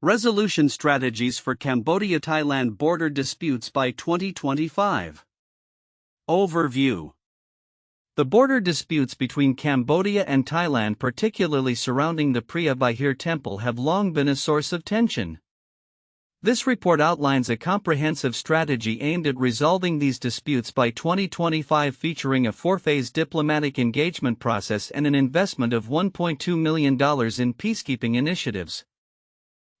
Resolution strategies for Cambodia-Thailand border disputes by 2025. Overview. The border disputes between Cambodia and Thailand, particularly surrounding the Preah Vihear Temple, have long been a source of tension. This report outlines a comprehensive strategy aimed at resolving these disputes by 2025, featuring a four-phase diplomatic engagement process and an investment of $1.2 million in peacekeeping initiatives.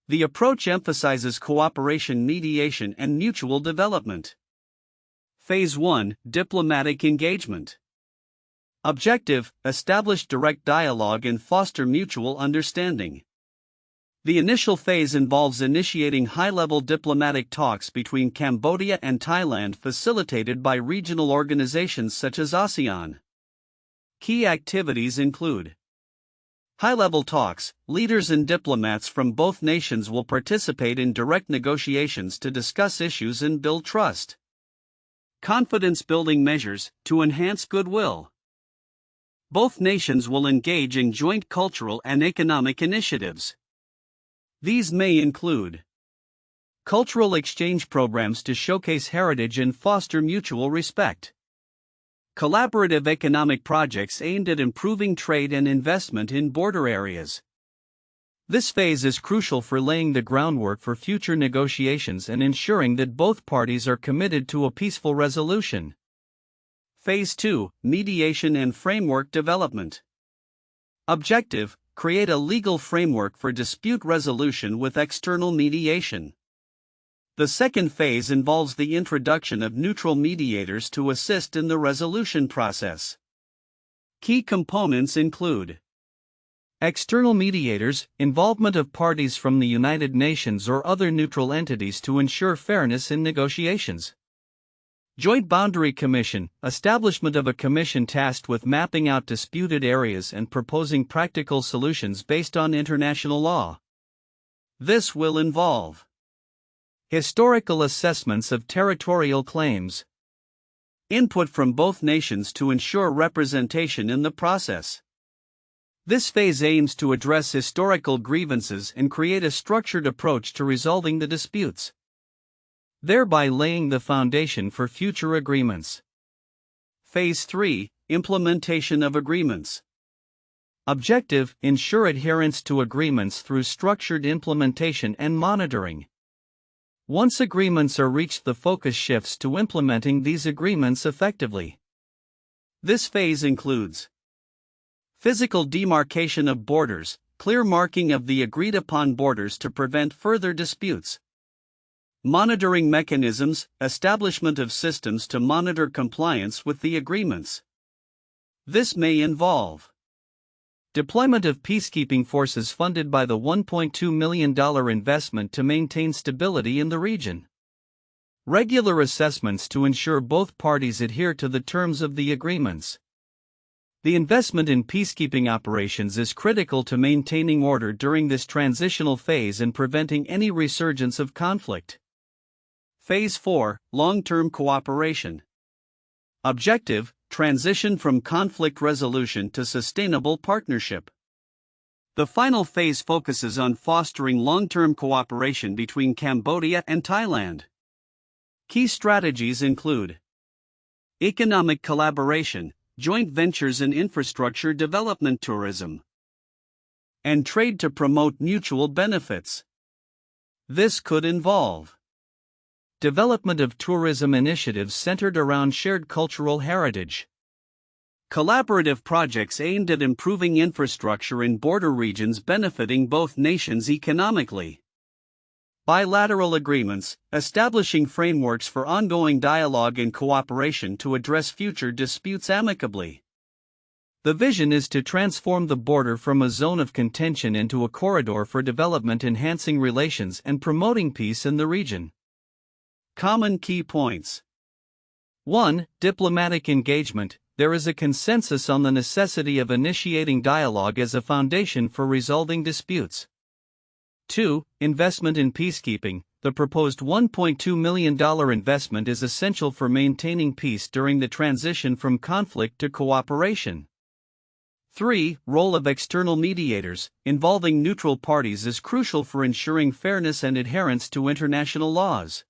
The approach emphasizes cooperation, mediation, and mutual development. Phase 1: Diplomatic engagement. Objective: establish direct dialogue and foster mutual understanding. The initial phase involves initiating high-level diplomatic talks between Cambodia and Thailand, facilitated by regional organizations such as ASEAN. Key activities include high-level talks. Leaders and diplomats from both nations will participate in direct negotiations to discuss issues and build trust. Confidence-building measures to enhance goodwill. Both nations will engage in joint cultural and economic initiatives. These may include cultural exchange programs to showcase heritage and foster mutual respect. Collaborative economic projects aimed at improving trade and investment in border areas. This phase is crucial for laying the groundwork for future negotiations and ensuring that both parties are committed to a peaceful resolution. Phase 2: Mediation and framework development. Objective: create a legal framework for dispute resolution with external mediation. The second phase involves the introduction of neutral mediators to assist in the resolution process. Key components include external mediators, involvement of parties from the United Nations or other neutral entities to ensure fairness in negotiations. Joint Boundary Commission, establishment of a commission tasked with mapping out disputed areas and proposing practical solutions based on international law. This will involve historical assessments of territorial claims, input from both nations to ensure representation in the process. This phase aims to address historical grievances and create a structured approach to resolving the disputes, thereby laying the foundation for future agreements. Phase 3: Implementation of agreements. Objective: ensure adherence to agreements through structured implementation and monitoring. Once agreements are reached, the focus shifts to implementing these agreements effectively. This phase includes physical demarcation of borders, clear marking of the agreed-upon borders to prevent further disputes. Monitoring mechanisms, establishment of systems to monitor compliance with the agreements. This may involve deployment of peacekeeping forces funded by the $1.2 million investment to maintain stability in the region. Regular assessments to ensure both parties adhere to the terms of the agreements. The investment in peacekeeping operations is critical to maintaining order during this transitional phase and preventing any resurgence of conflict. Phase 4: Long-term cooperation. Objective: transition from conflict resolution to sustainable partnership. The final phase focuses on fostering long-term cooperation between Cambodia and Thailand. Key strategies include economic collaboration, joint ventures in infrastructure development, tourism, and trade to promote mutual benefits. This could involve development of tourism initiatives centered around shared cultural heritage. Collaborative projects aimed at improving infrastructure in border regions benefiting both nations economically. Bilateral agreements, establishing frameworks for ongoing dialogue and cooperation to address future disputes amicably. The vision is to transform the border from a zone of contention into a corridor for development, enhancing relations and promoting peace in the region. Common key points. 1. Diplomatic engagement. There is a consensus on the necessity of initiating dialogue as a foundation for resolving disputes. 2. Investment in peacekeeping. The proposed $1.2 million investment is essential for maintaining peace during the transition from conflict to cooperation. 3. Role of external mediators. Involving neutral parties is crucial for ensuring fairness and adherence to international laws.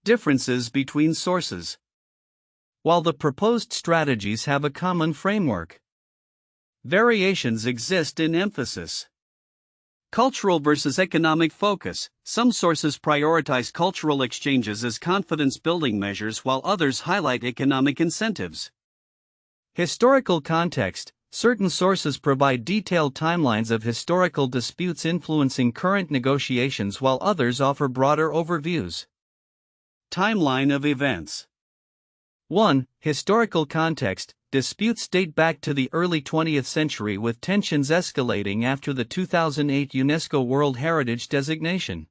Differences between sources. While the proposed strategies have a common framework, variations exist in emphasis. Cultural versus economic focus. Some sources prioritize cultural exchanges as confidence-building measures while others highlight economic incentives. Historical context. Certain sources provide detailed timelines of historical disputes influencing current negotiations while others offer broader overviews. Timeline of events. 1. Historical context. Disputes date back to the early 20th century with tensions escalating after the 2008 UNESCO World Heritage designation.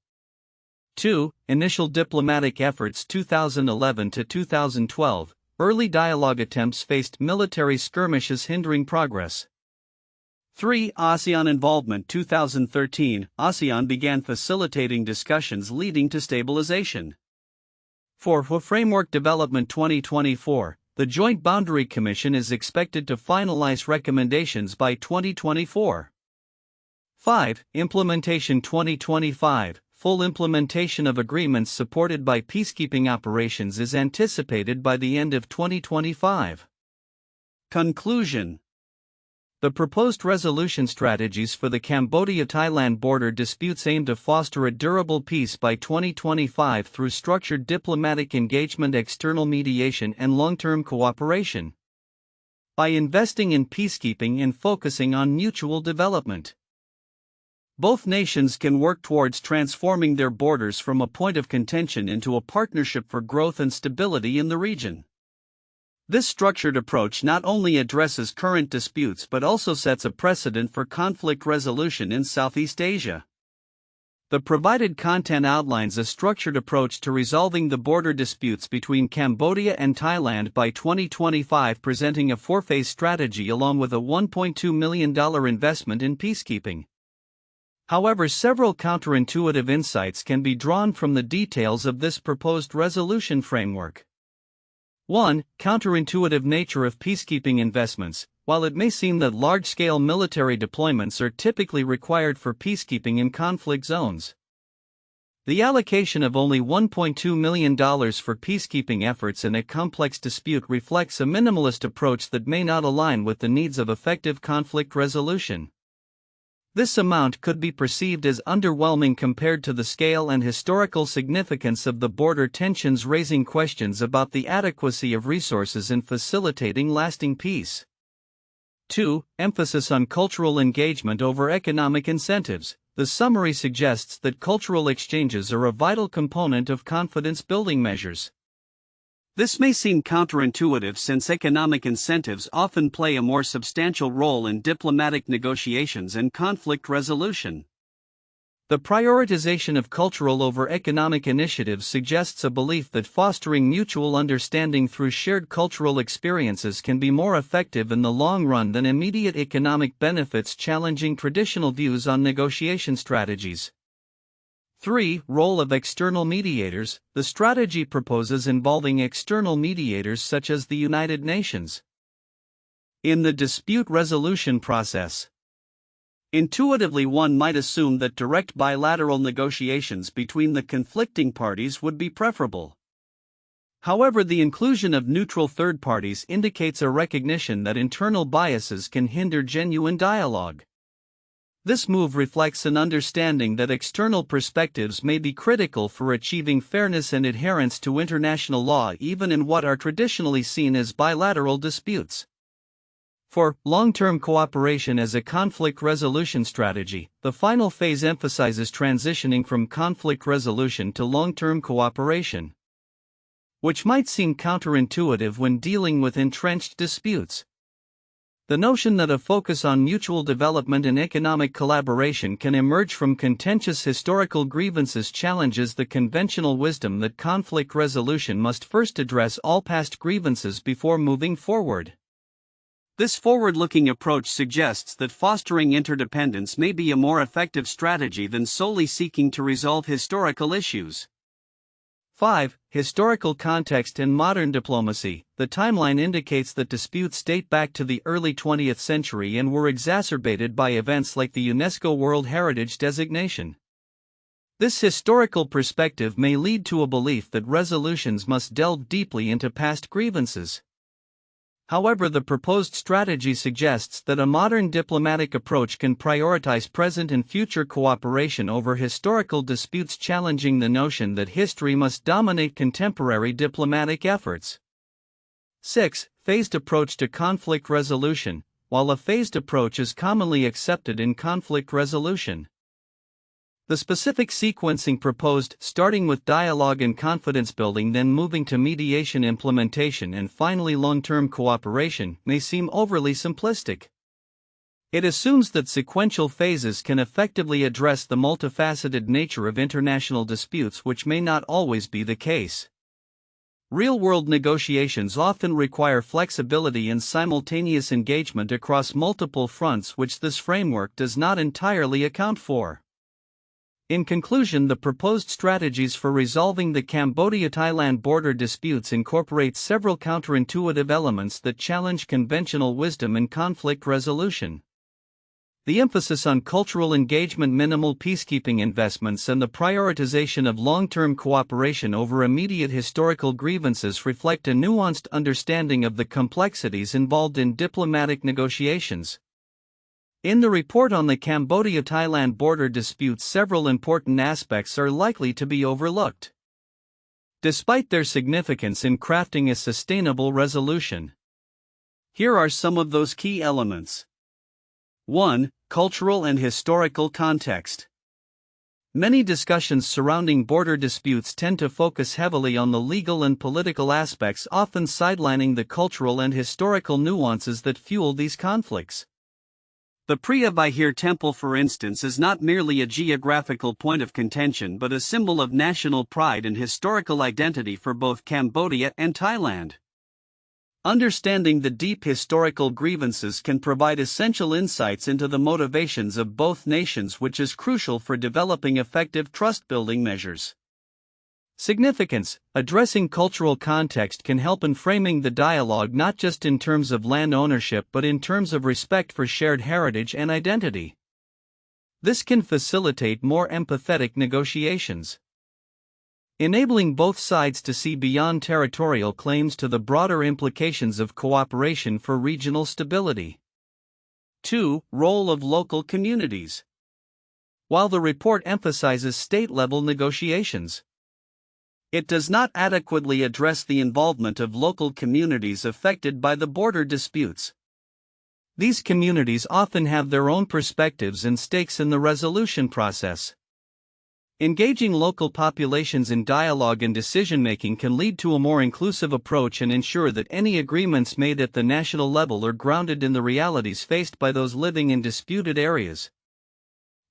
2. Initial diplomatic efforts 2011 to 2012. Early dialogue attempts faced military skirmishes hindering progress. 3. ASEAN involvement 2013. ASEAN began facilitating discussions leading to stabilization. 4. Framework Development 2024. The Joint Boundary Commission is expected to finalize recommendations by 2024. 5. Implementation 2025. Full implementation of agreements supported by peacekeeping operations is anticipated by the end of 2025. Conclusion. The proposed resolution strategies for the Cambodia-Thailand border disputes aim to foster a durable peace by 2025 through structured diplomatic engagement, external mediation, and long-term cooperation. By investing in peacekeeping and focusing on mutual development, both nations can work towards transforming their borders from a point of contention into a partnership for growth and stability in the region. This structured approach not only addresses current disputes but also sets a precedent for conflict resolution in Southeast Asia. The provided content outlines a structured approach to resolving the border disputes between Cambodia and Thailand by 2025, presenting a four-phase strategy along with a $1.2 million investment in peacekeeping. However, several counterintuitive insights can be drawn from the details of this proposed resolution framework. 1. Counterintuitive nature of peacekeeping investments. While it may seem that large-scale military deployments are typically required for peacekeeping in conflict zones, the allocation of only $1.2 million for peacekeeping efforts in a complex dispute reflects a minimalist approach that may not align with the needs of effective conflict resolution. This amount could be perceived as underwhelming compared to the scale and historical significance of the border tensions, raising questions about the adequacy of resources in facilitating lasting peace. 2. Emphasis on cultural engagement over economic incentives. The summary suggests that cultural exchanges are a vital component of confidence-building measures. This may seem counterintuitive since economic incentives often play a more substantial role in diplomatic negotiations and conflict resolution. The prioritization of cultural over economic initiatives suggests a belief that fostering mutual understanding through shared cultural experiences can be more effective in the long run than immediate economic benefits, challenging traditional views on negotiation strategies. 3. Role of external mediators. The strategy proposes involving external mediators such as the United Nations in the dispute resolution process. Intuitively, one might assume that direct bilateral negotiations between the conflicting parties would be preferable. However, the inclusion of neutral third parties indicates a recognition that internal biases can hinder genuine dialogue. This move reflects an understanding that external perspectives may be critical for achieving fairness and adherence to international law, even in what are traditionally seen as bilateral disputes. 4. Long-term cooperation as a conflict resolution strategy. The final phase emphasizes transitioning from conflict resolution to long-term cooperation, which might seem counterintuitive when dealing with entrenched disputes. The notion that a focus on mutual development and economic collaboration can emerge from contentious historical grievances challenges the conventional wisdom that conflict resolution must first address all past grievances before moving forward. This forward-looking approach suggests that fostering interdependence may be a more effective strategy than solely seeking to resolve historical issues. 5. Historical context in modern diplomacy. The timeline indicates that disputes date back to the early 20th century and were exacerbated by events like the UNESCO World Heritage designation. This historical perspective may lead to a belief that resolutions must delve deeply into past grievances. However, the proposed strategy suggests that a modern diplomatic approach can prioritize present and future cooperation over historical disputes, challenging the notion that history must dominate contemporary diplomatic efforts. 6. Phased approach to conflict resolution. While a phased approach is commonly accepted in conflict resolution, the specific sequencing proposed, starting with dialogue and confidence building, then moving to mediation, implementation, and finally long-term cooperation, may seem overly simplistic. It assumes that sequential phases can effectively address the multifaceted nature of international disputes, which may not always be the case. Real-world negotiations often require flexibility and simultaneous engagement across multiple fronts, which this framework does not entirely account for. In conclusion, the proposed strategies for resolving the Cambodia-Thailand border disputes incorporate several counterintuitive elements that challenge conventional wisdom in conflict resolution. The emphasis on cultural engagement, minimal peacekeeping investments, and the prioritization of long-term cooperation over immediate historical grievances reflect a nuanced understanding of the complexities involved in diplomatic negotiations. In the report on the Cambodia-Thailand border disputes, several important aspects are likely to be overlooked, despite their significance in crafting a sustainable resolution. Here are some of those key elements. 1. Cultural and historical context. Many discussions surrounding border disputes tend to focus heavily on the legal and political aspects, often sidelining the cultural and historical nuances that fuel these conflicts. The Preah Vihear Temple, for instance, is not merely a geographical point of contention but a symbol of national pride and historical identity for both Cambodia and Thailand. Understanding the deep historical grievances can provide essential insights into the motivations of both nations, which is crucial for developing effective trust-building measures. Significance. Addressing cultural context can help in framing the dialogue not just in terms of land ownership but in terms of respect for shared heritage and identity. This can facilitate more empathetic negotiations, enabling both sides to see beyond territorial claims to the broader implications of cooperation for regional stability. 2. Role of local communities. While the report emphasizes state-level negotiations, it does not adequately address the involvement of local communities affected by the border disputes. These communities often have their own perspectives and stakes in the resolution process. Engaging local populations in dialogue and decision-making can lead to a more inclusive approach and ensure that any agreements made at the national level are grounded in the realities faced by those living in disputed areas.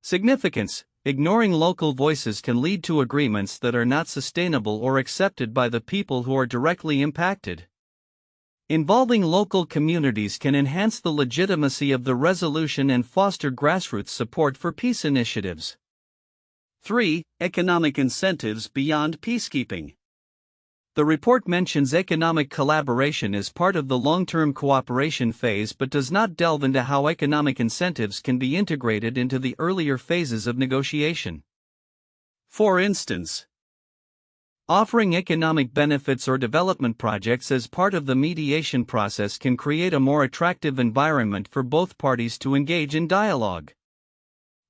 Significance. Ignoring local voices can lead to agreements that are not sustainable or accepted by the people who are directly impacted. Involving local communities can enhance the legitimacy of the resolution and foster grassroots support for peace initiatives. 3. Economic incentives beyond peacekeeping. The report mentions economic collaboration as part of the long-term cooperation phase but does not delve into how economic incentives can be integrated into the earlier phases of negotiation. For instance, offering economic benefits or development projects as part of the mediation process can create a more attractive environment for both parties to engage in dialogue.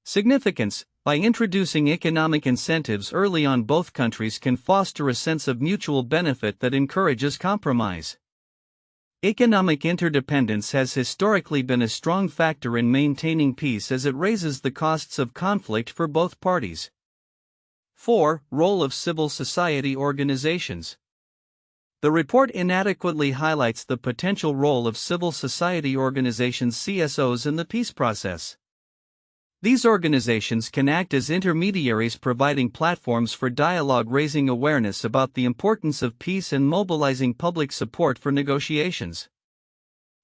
Significance. By introducing economic incentives early on, both countries can foster a sense of mutual benefit that encourages compromise. Economic interdependence has historically been a strong factor in maintaining peace as it raises the costs of conflict for both parties. 4. Role of civil society organizations. The report inadequately highlights the potential role of civil society organizations (CSOs) in the peace process. These organizations can act as intermediaries, providing platforms for dialogue, raising awareness about the importance of peace and mobilizing public support for negotiations.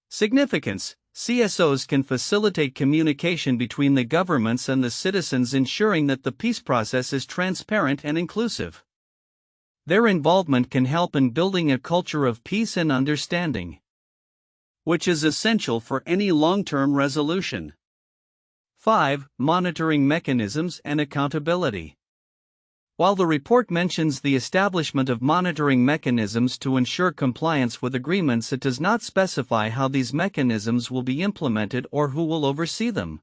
Significance. CSOs can facilitate communication between the governments and the citizens, ensuring that the peace process is transparent and inclusive. Their involvement can help in building a culture of peace and understanding, which is essential for any long-term resolution. 5. Monitoring mechanisms and accountability. While the report mentions the establishment of monitoring mechanisms to ensure compliance with agreements, it does not specify how these mechanisms will be implemented or who will oversee them.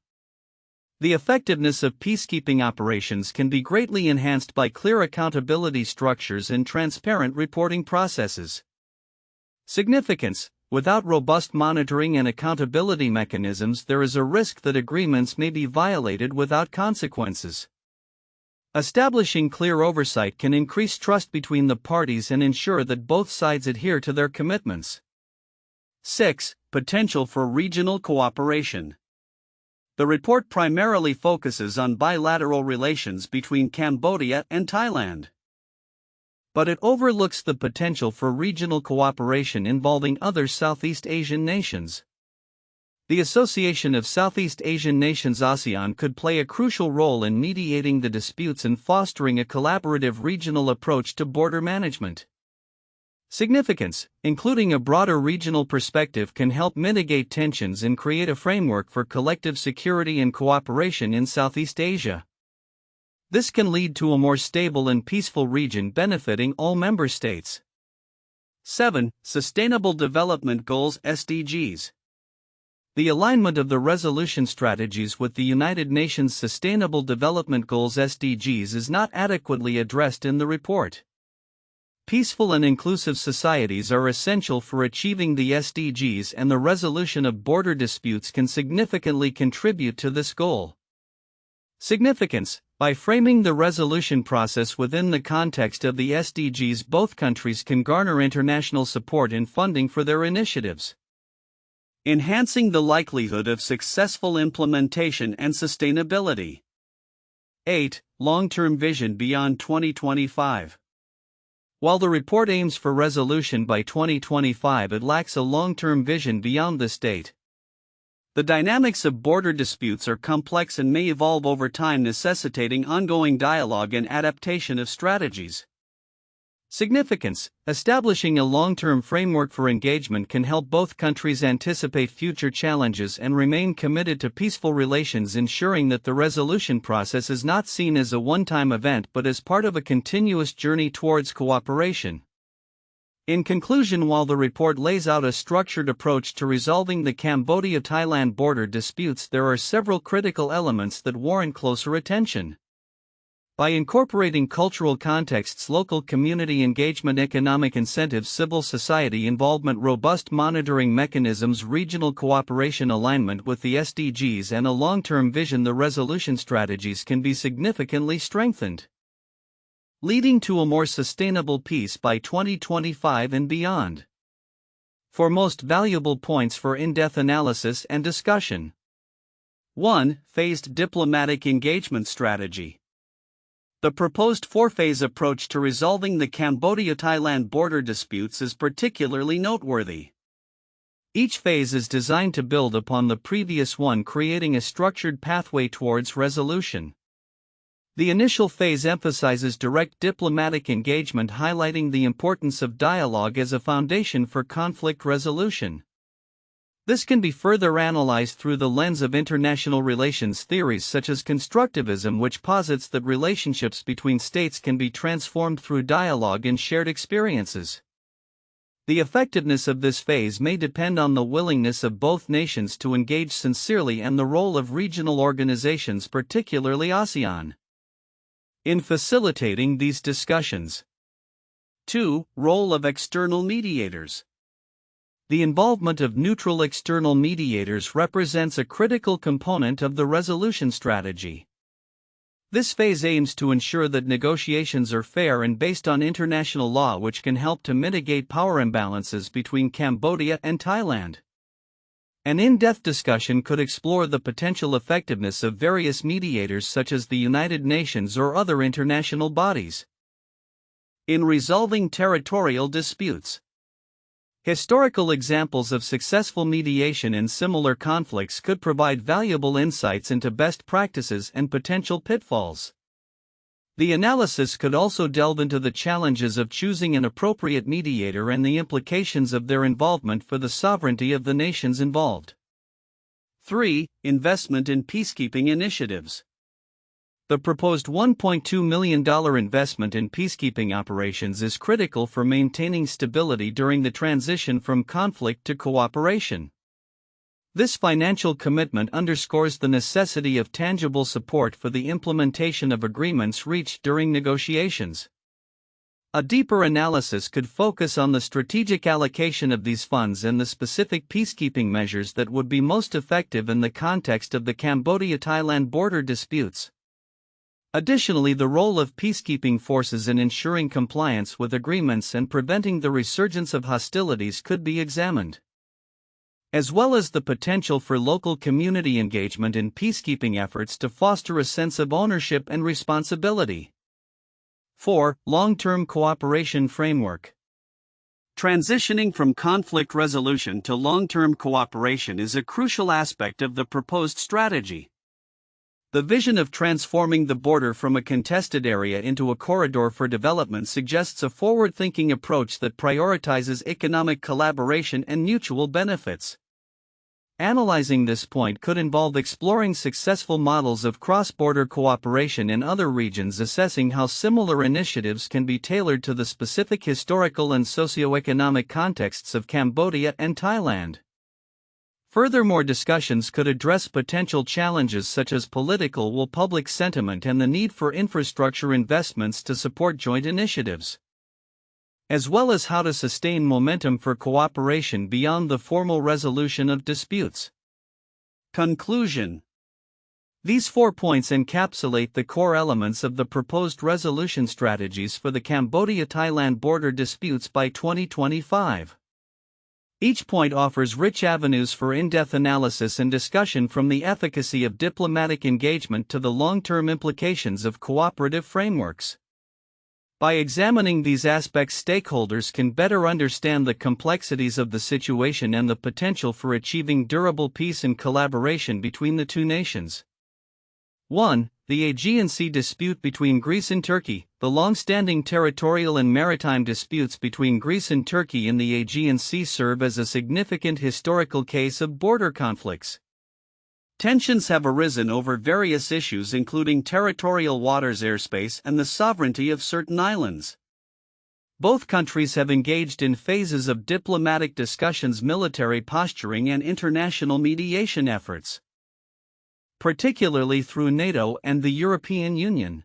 The effectiveness of peacekeeping operations can be greatly enhanced by clear accountability structures and transparent reporting processes. Significance: without robust monitoring and accountability mechanisms, there is a risk that agreements may be violated without consequences. Establishing clear oversight can increase trust between the parties and ensure that both sides adhere to their commitments. 6. Potential for regional cooperation. The report primarily focuses on bilateral relations between Cambodia and Thailand, but it overlooks the potential for regional cooperation involving other Southeast Asian nations. The Association of Southeast Asian Nations (ASEAN) could play a crucial role in mediating the disputes and fostering a collaborative regional approach to border management. Significance: including a broader regional perspective can help mitigate tensions and create a framework for collective security and cooperation in Southeast Asia. This can lead to a more stable and peaceful region benefiting all member states. 7. Sustainable Development Goals (SDGs). The alignment of the resolution strategies with the United Nations Sustainable Development Goals (SDGs) is not adequately addressed in the report. Peaceful and inclusive societies are essential for achieving the SDGs, and the resolution of border disputes can significantly contribute to this goal. Significance: by framing the resolution process within the context of the SDGs, both countries can garner international support and funding for their initiatives, enhancing the likelihood of successful implementation and sustainability. 8. Long-term vision beyond 2025. While the report aims for resolution by 2025, it lacks a long-term vision beyond this date. The dynamics of border disputes are complex and may evolve over time, necessitating ongoing dialogue and adaptation of strategies. Significance: establishing a long-term framework for engagement can help both countries anticipate future challenges and remain committed to peaceful relations, ensuring that the resolution process is not seen as a one-time event but as part of a continuous journey towards cooperation. In conclusion, while the report lays out a structured approach to resolving the Cambodia-Thailand border disputes, there are several critical elements that warrant closer attention. By incorporating cultural contexts, local community engagement, economic incentives, civil society involvement, robust monitoring mechanisms, regional cooperation, alignment with the SDGs, and a long-term vision, the resolution strategies can be significantly strengthened, leading to a more sustainable peace by 2025 and beyond. For most valuable points for in-depth analysis and discussion. 1. Phased diplomatic engagement strategy. The proposed four-phase approach to resolving the Cambodia-Thailand border disputes is particularly noteworthy. Each phase is designed to build upon the previous one, creating a structured pathway towards resolution. The initial phase emphasizes direct diplomatic engagement, highlighting the importance of dialogue as a foundation for conflict resolution. This can be further analyzed through the lens of international relations theories such as constructivism, which posits that relationships between states can be transformed through dialogue and shared experiences. The effectiveness of this phase may depend on the willingness of both nations to engage sincerely and the role of regional organizations, particularly ASEAN, in facilitating these discussions. 2. Role of external mediators. The involvement of neutral external mediators represents a critical component of the resolution strategy. This phase aims to ensure that negotiations are fair and based on international law, which can help to mitigate power imbalances between Cambodia and Thailand. An in-depth discussion could explore the potential effectiveness of various mediators such as the United Nations or other international bodies in resolving territorial disputes. Historical examples of successful mediation in similar conflicts could provide valuable insights into best practices and potential pitfalls. The analysis could also delve into the challenges of choosing an appropriate mediator and the implications of their involvement for the sovereignty of the nations involved. 3. Investment in peacekeeping initiatives. The proposed $1.2 million investment in peacekeeping operations is critical for maintaining stability during the transition from conflict to cooperation. This financial commitment underscores the necessity of tangible support for the implementation of agreements reached during negotiations. A deeper analysis could focus on the strategic allocation of these funds and the specific peacekeeping measures that would be most effective in the context of the Cambodia-Thailand border disputes. Additionally, the role of peacekeeping forces in ensuring compliance with agreements and preventing the resurgence of hostilities could be examined, as well as the potential for local community engagement in peacekeeping efforts to foster a sense of ownership and responsibility. 4. Long-term cooperation framework. Transitioning from conflict resolution to long-term cooperation is a crucial aspect of the proposed strategy. The vision of transforming the border from a contested area into a corridor for development suggests a forward-thinking approach that prioritizes economic collaboration and mutual benefits. Analyzing this point could involve exploring successful models of cross-border cooperation in other regions, assessing how similar initiatives can be tailored to the specific historical and socio-economic contexts of Cambodia and Thailand. Furthermore, discussions could address potential challenges such as political will, public sentiment, and the need for infrastructure investments to support joint initiatives, as well as how to sustain momentum for cooperation beyond the formal resolution of disputes. Conclusion. These 4 points encapsulate the core elements of the proposed resolution strategies for the Cambodia-Thailand border disputes by 2025. Each point offers rich avenues for in-depth analysis and discussion, from the efficacy of diplomatic engagement to the long-term implications of cooperative frameworks. By examining these aspects, stakeholders can better understand the complexities of the situation and the potential for achieving durable peace and collaboration between the two nations. 1. The Aegean Sea dispute between Greece and Turkey. The long-standing territorial and maritime disputes between Greece and Turkey in the Aegean Sea serve as a significant historical case of border conflicts. Tensions have arisen over various issues, including territorial waters, airspace, and the sovereignty of certain islands. Both countries have engaged in phases of diplomatic discussions, military posturing, and international mediation efforts, particularly through NATO and the European Union.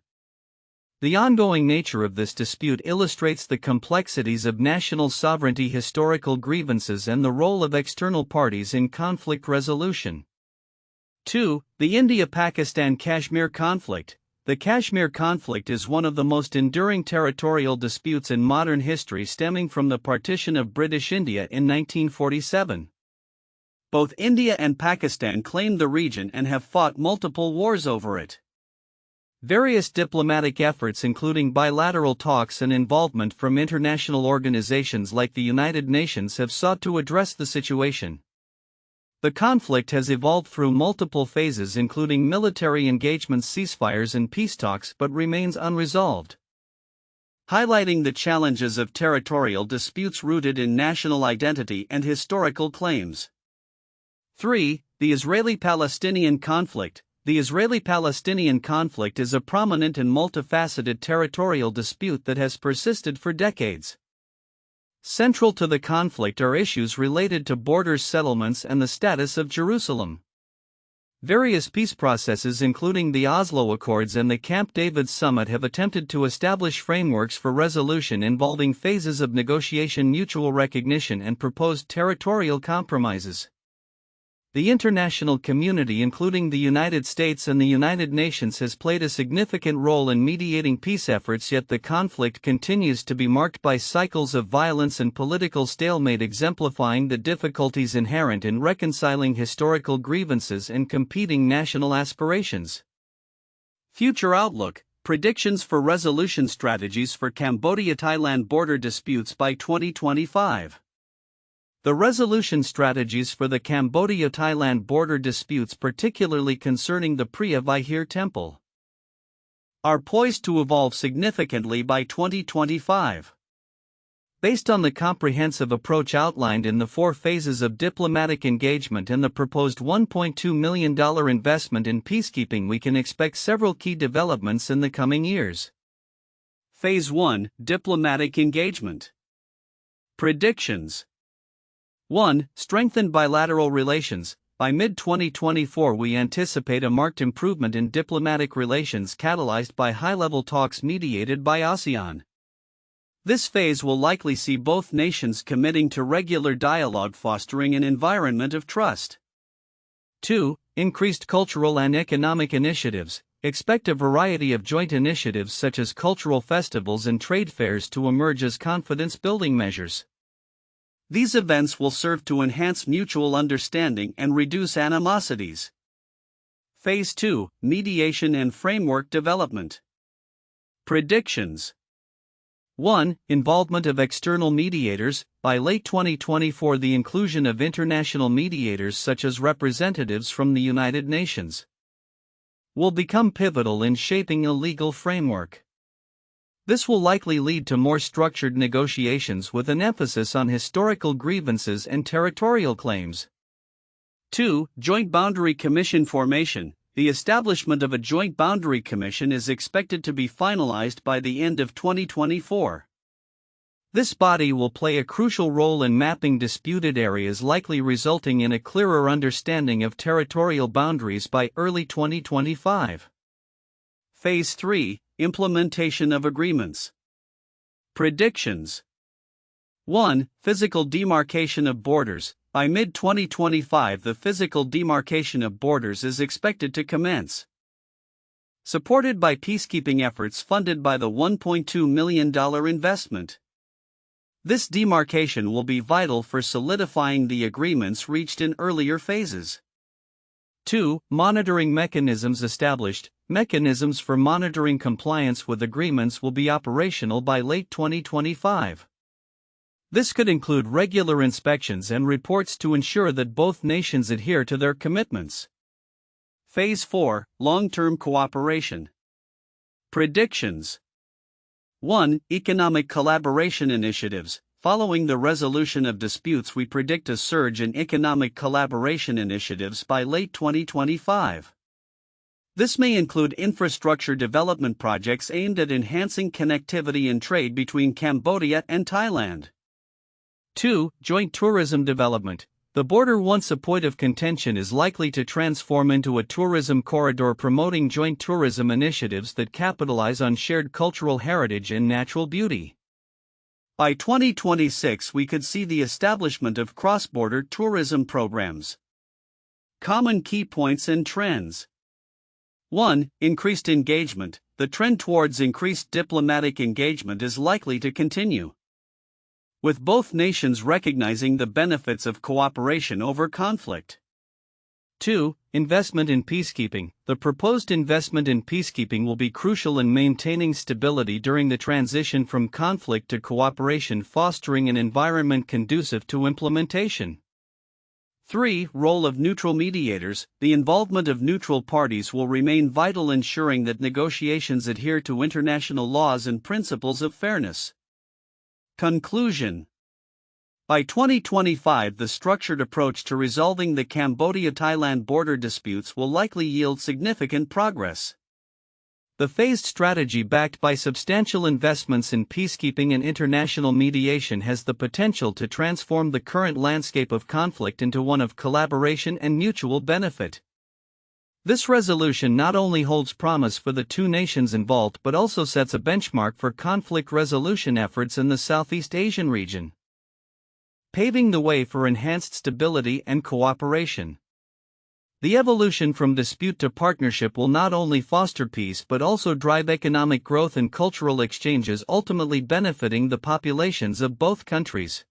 The ongoing nature of this dispute illustrates the complexities of national sovereignty, historical grievances, and the role of external parties in conflict resolution. 2. The India-Pakistan Kashmir conflict. The Kashmir conflict is one of the most enduring territorial disputes in modern history, stemming from the partition of British India in 1947. Both India and Pakistan claim the region and have fought multiple wars over it. Various diplomatic efforts, including bilateral talks and involvement from international organizations like the United Nations, have sought to address the situation. The conflict has evolved through multiple phases, including military engagements, ceasefires, and peace talks, but remains unresolved, highlighting the challenges of territorial disputes rooted in national identity and historical claims. 3. The Israeli-Palestinian conflict. The Israeli-Palestinian conflict is a prominent and multifaceted territorial dispute that has persisted for decades. Central to the conflict are issues related to borders, settlements, and the status of Jerusalem. Various peace processes, including the Oslo Accords and the Camp David Summit, have attempted to establish frameworks for resolution involving phases of negotiation, mutual recognition, and proposed territorial compromises. The international community, including the United States and the United Nations, has played a significant role in mediating peace efforts, yet the conflict continues to be marked by cycles of violence and political stalemate, exemplifying the difficulties inherent in reconciling historical grievances and competing national aspirations. Future outlook: predictions for resolution strategies for Cambodia-Thailand border disputes by 2025. The resolution strategies for the Cambodia-Thailand border disputes, particularly concerning the Preah Vihear Temple, are poised to evolve significantly by 2025. Based on the comprehensive approach outlined in the 4 phases of diplomatic engagement and the proposed $1.2 million investment in peacekeeping, we can expect several key developments in the coming years. Phase 1: Diplomatic Engagement. Predictions. 1. Strengthened bilateral relations. By mid-2024, we anticipate a marked improvement in diplomatic relations catalyzed by high-level talks mediated by ASEAN. This phase will likely see both nations committing to regular dialogue, fostering an environment of trust. 2. Increased cultural and economic initiatives. Expect a variety of joint initiatives such as cultural festivals and trade fairs to emerge as confidence-building measures. These events will serve to enhance mutual understanding and reduce animosities. Phase 2: Mediation and Framework Development. Predictions. 1. Involvement of external mediators. By late 2024, the inclusion of international mediators such as representatives from the United Nations will become pivotal in shaping a legal framework. This will likely lead to more structured negotiations with an emphasis on historical grievances and territorial claims. 2. Joint Boundary Commission formation. The establishment of a Joint Boundary Commission is expected to be finalized by the end of 2024. This body will play a crucial role in mapping disputed areas, likely resulting in a clearer understanding of territorial boundaries by early 2025. Phase 3: Implementation of Agreements. Predictions. 1. Physical demarcation of borders. By mid-2025, the physical demarcation of borders is expected to commence. Supported by peacekeeping efforts funded by the $1.2 million investment. This demarcation will be vital for solidifying the agreements reached in earlier phases. 2. Monitoring mechanisms established. Mechanisms for monitoring compliance with agreements will be operational by late 2025. This could include regular inspections and reports to ensure that both nations adhere to their commitments. Phase 4: Long-term Cooperation. Predictions. 1. Economic collaboration initiatives. Following the resolution of disputes, we predict a surge in economic collaboration initiatives by late 2025. This may include infrastructure development projects aimed at enhancing connectivity and trade between Cambodia and Thailand. 2. Joint tourism development. The border, once a point of contention, is likely to transform into a tourism corridor, promoting joint tourism initiatives that capitalize on shared cultural heritage and natural beauty. By 2026, we could see the establishment of cross-border tourism programs. Common key points and trends. 1. Increased engagement. The trend towards increased diplomatic engagement is likely to continue, with both nations recognizing the benefits of cooperation over conflict. 2. Investment in peacekeeping. The proposed investment in peacekeeping will be crucial in maintaining stability during the transition from conflict to cooperation, fostering an environment conducive to implementation. 3. Role of neutral mediators. The involvement of neutral parties will remain vital, ensuring that negotiations adhere to international laws and principles of fairness. Conclusion. By 2025, the structured approach to resolving the Cambodia-Thailand border disputes will likely yield significant progress. The phased strategy, backed by substantial investments in peacekeeping and international mediation, has the potential to transform the current landscape of conflict into one of collaboration and mutual benefit. This resolution not only holds promise for the two nations involved but also sets a benchmark for conflict resolution efforts in the Southeast Asian region, paving the way for enhanced stability and cooperation. The evolution from dispute to partnership will not only foster peace but also drive economic growth and cultural exchanges, ultimately benefiting the populations of both countries.